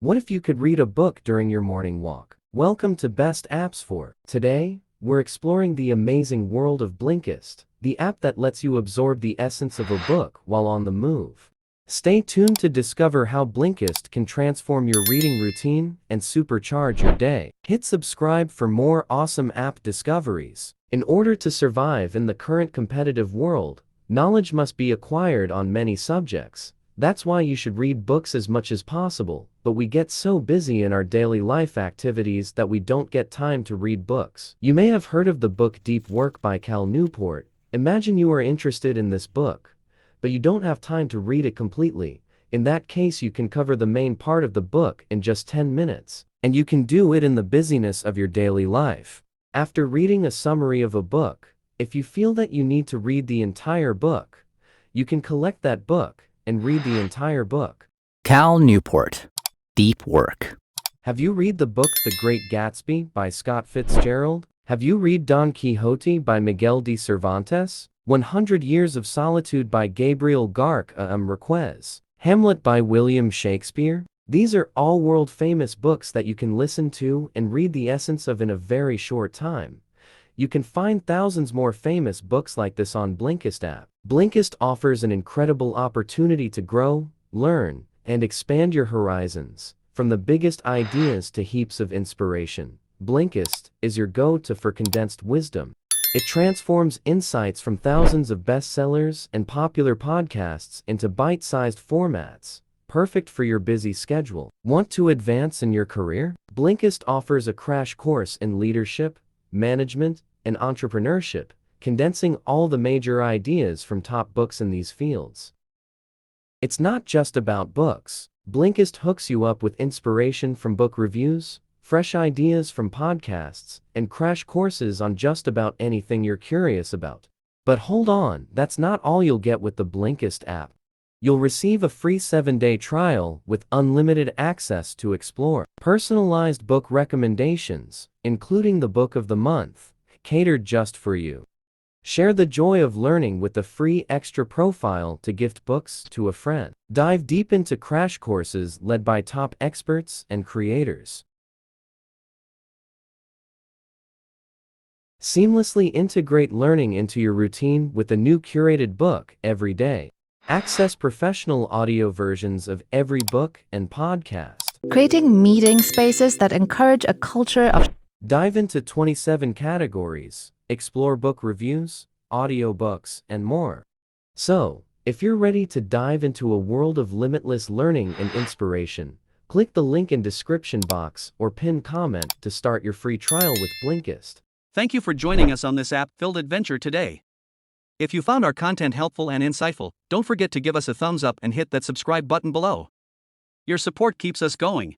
What if you could read a book during your morning walk? Welcome to Best Apps for. Today, we're exploring the amazing world of Blinkist, the app that lets you absorb the essence of a book while on the move. Stay tuned to discover how Blinkist can transform your reading routine and supercharge your day. Hit subscribe for more awesome app discoveries. In order to survive in the current competitive world, knowledge must be acquired on many subjects. That's why you should read books as much as possible, but we get so busy in our daily life activities that we don't get time to read books. You may have heard of the book Deep Work by Cal Newport. Imagine you are interested in this book, but you don't have time to read it completely. In that case, you can cover the main part of the book in just 10 minutes, and you can do it in the busyness of your daily life. After reading a summary of a book, if you feel that you need to read the entire book, you can collect that book and read the entire book. Cal Newport, Deep Work. Have you read the book The Great Gatsby by Scott Fitzgerald? Have you read Don Quixote by Miguel de Cervantes? 100 Years of Solitude by Gabriel Garcia Marquez? Hamlet by William Shakespeare? These are all world-famous books that you can listen to and read the essence of in a very short time. You can find thousands more famous books like this on Blinkist app. Blinkist offers an incredible opportunity to grow, learn, and expand your horizons. From the biggest ideas to heaps of inspiration, Blinkist is your go-to for condensed wisdom. It transforms insights from thousands of bestsellers and popular podcasts into bite-sized formats, perfect for your busy schedule. Want to advance in your career? Blinkist offers a crash course in leadership, management, and entrepreneurship, condensing all the major ideas from top books in these fields. It's not just about books. Blinkist hooks you up with inspiration from book reviews, fresh ideas from podcasts, and crash courses on just about anything you're curious about. But hold on, that's not all you'll get with the Blinkist app. You'll receive a free 7-day trial with unlimited access to explore personalized book recommendations, including the book of the month, catered just for you. Share the joy of learning with the free extra profile to gift books to a friend. Dive deep into crash courses led by top experts and creators. Seamlessly integrate learning into your routine with a new curated book every day. Access professional audio versions of every book and podcast. Creating meeting spaces that encourage a culture of Dive into 27 categories, explore book reviews, audiobooks, and more. So, if you're ready to dive into a world of limitless learning and inspiration, click the link in description box or pin comment to start your free trial with Blinkist. Thank you for joining us on this app-filled adventure today. If you found our content helpful and insightful, don't forget to give us a thumbs up and hit that subscribe button below. Your support keeps us going.